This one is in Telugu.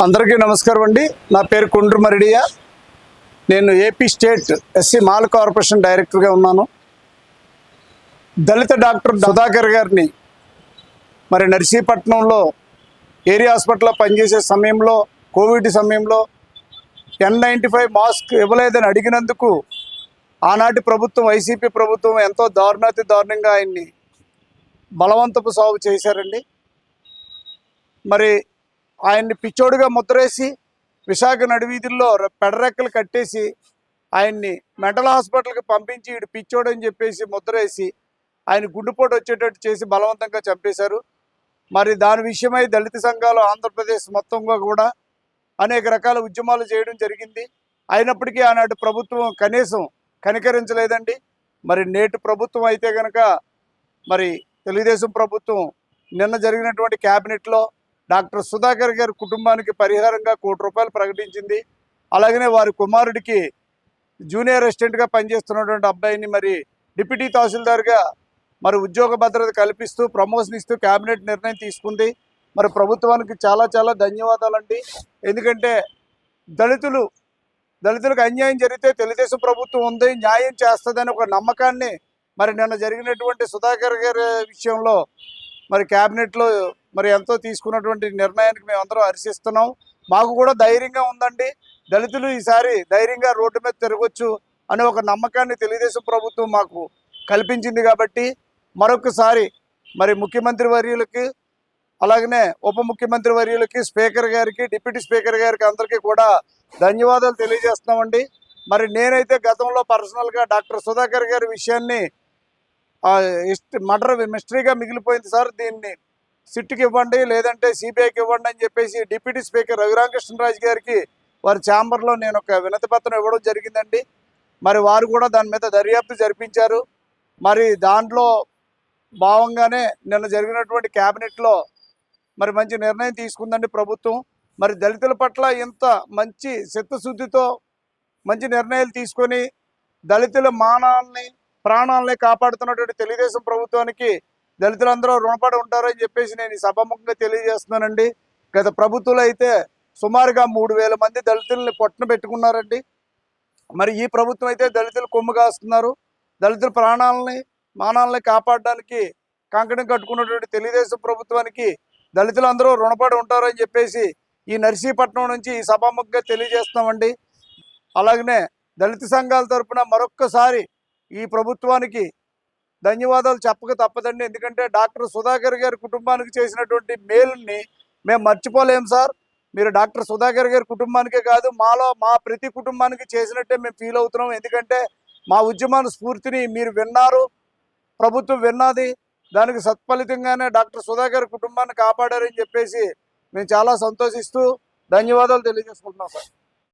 అందరికీ నమస్కారం అండి. నా పేరు కొండ్రు మరిడియా. నేను AP state SC mall corporation డైరెక్టర్గా ఉన్నాను. దళిత డాక్టర్ సుధాకర్ గారిని మరి నర్సీపట్నంలో ఏరియా హాస్పిటల్లో పనిచేసే సమయంలో కోవిడ్ సమయంలో N95 మాస్క్ ఇవ్వలేదని అడిగినందుకు ఆనాటి ప్రభుత్వం వైసీపీ ప్రభుత్వం ఎంతో దారుణంగా ఆయన్ని బలవంతపు సాగు చేశారండి. మరి ఆయన్ని పిచ్చోడుగా ముద్రేసి విశాఖ నడివీధుల్లో పెడరెక్కలు కట్టేసి ఆయన్ని మెంటల్ హాస్పిటల్కి పంపించి ఇటు పిచ్చోడు అని చెప్పేసి ముద్రేసి ఆయన గుండెపోటు వచ్చేటట్టు చేసి బలవంతంగా చంపేశారు. మరి దాని విషయమై దళిత సంఘాలు ఆంధ్రప్రదేశ్ మొత్తంగా కూడా అనేక రకాల ఉద్యమాలు చేయడం జరిగింది. అయినప్పటికీ ఆనాటి ప్రభుత్వం కనీసం కనికరించలేదండి. మరి నేటి ప్రభుత్వం అయితే కనుక మరి తెలుగుదేశం ప్రభుత్వం నిన్న జరిగినటువంటి క్యాబినెట్లో డాక్టర్ సుధాకర్ గారి కుటుంబానికి పరిహారంగా ₹1 కోటి ప్రకటించింది. అలాగనే వారి కుమారుడికి జూనియర్ అసిస్టెంట్గా పనిచేస్తున్నటువంటి అబ్బాయిని మరి డిప్యూటీ తహసీల్దార్గా మరి ఉద్యోగ భద్రత కల్పిస్తూ ప్రమోషన్ ఇస్తూ క్యాబినెట్ నిర్ణయం తీసుకుంది. మరి ప్రభుత్వానికి చాలా ధన్యవాదాలండి. ఎందుకంటే దళితులకు అన్యాయం జరిగితే తెలుగుదేశం ప్రభుత్వం ఉంది, న్యాయం చేస్తుందని ఒక నమ్మకాన్ని మరి నిన్న జరిగినటువంటి సుధాకర్ గారి విషయంలో మరి క్యాబినెట్లో మరి ఎంతో తీసుకున్నటువంటి నిర్ణయానికి మేమందరం హర్షిస్తున్నాం. మాకు కూడా ధైర్యంగా ఉందండి. దళితులు ఈసారి ధైర్యంగా రోడ్డు మీద తిరగొచ్చు అనే ఒక నమ్మకాన్ని తెలుగుదేశం ప్రభుత్వం మాకు కల్పించింది. కాబట్టి మరొకసారి మరి ముఖ్యమంత్రి వర్యులకి అలాగనే ఉప ముఖ్యమంత్రి వర్యులకి స్పీకర్ గారికి డిప్యూటీ స్పీకర్ గారికి అందరికీ కూడా ధన్యవాదాలు తెలియజేస్తున్నామండి. మరి నేనైతే గతంలో పర్సనల్గా డాక్టర్ సుధాకర్ గారి విషయాన్ని మర్డర్ మిస్టరీగా మిగిలిపోయింది సార్, దీన్ని సిట్కి ఇవ్వండి లేదంటే సిబిఐకి ఇవ్వండి అని చెప్పేసి డిప్యూటీ స్పీకర్ రఘురామకృష్ణరాజు గారికి వారి ఛాంబర్లో నేను ఒక వినతి పత్రం ఇవ్వడం జరిగిందండి. మరి వారు కూడా దాని మీద దర్యాప్తు జరిపించారు. మరి దాంట్లో భాగంగానే నిన్న జరిగినటువంటి క్యాబినెట్లో మరి మంచి నిర్ణయం తీసుకుందండి ప్రభుత్వం. మరి దళితుల పట్ల ఇంత మంచి చిత్తశుద్ధితో మంచి నిర్ణయాలు తీసుకొని దళితుల మానాల్ని ప్రాణాలని కాపాడుతున్నటువంటి తెలుగుదేశం ప్రభుత్వానికి దళితులందరూ రుణపడి ఉంటారని చెప్పేసి నేను ఈ సభాముఖంగా తెలియజేస్తున్నానండి. గత ప్రభుత్వంలో అయితే సుమారుగా 3,000 మంది దళితుల్ని పొట్టన పెట్టుకున్నారండి. మరి ఈ ప్రభుత్వం అయితే దళితులు కొమ్ము కాస్తున్నారు. దళితుల మానాలని కాపాడడానికి కంకణం కట్టుకున్నటువంటి తెలుగుదేశం ప్రభుత్వానికి దళితులందరూ రుణపడి ఉంటారని చెప్పేసి ఈ నర్సీపట్నం నుంచి ఈ సభాముఖంగా తెలియజేస్తున్నామండి. అలాగనే దళిత సంఘాల తరఫున మరొక్కసారి ఈ ప్రభుత్వానికి ధన్యవాదాలు చెప్పక తప్పదండి. ఎందుకంటే డాక్టర్ సుధాకర్ గారి కుటుంబానికి చేసినటువంటి మేలుని మేము మర్చిపోలేం సార్. మీరు డాక్టర్ సుధాకర్ గారి కుటుంబానికే కాదు మా ప్రతి కుటుంబానికి చేసినట్టే మేము ఫీల్ అవుతున్నాం. ఎందుకంటే మా ఉద్యమాల స్ఫూర్తిని మీరు విన్నారు, ప్రభుత్వం విన్నది. దానికి సత్ఫలితంగానే డాక్టర్ సుధాకర్ కుటుంబాన్ని కాపాడారని చెప్పేసి మేము చాలా సంతోషిస్తూ ధన్యవాదాలు తెలియజేసుకుంటున్నాం సార్.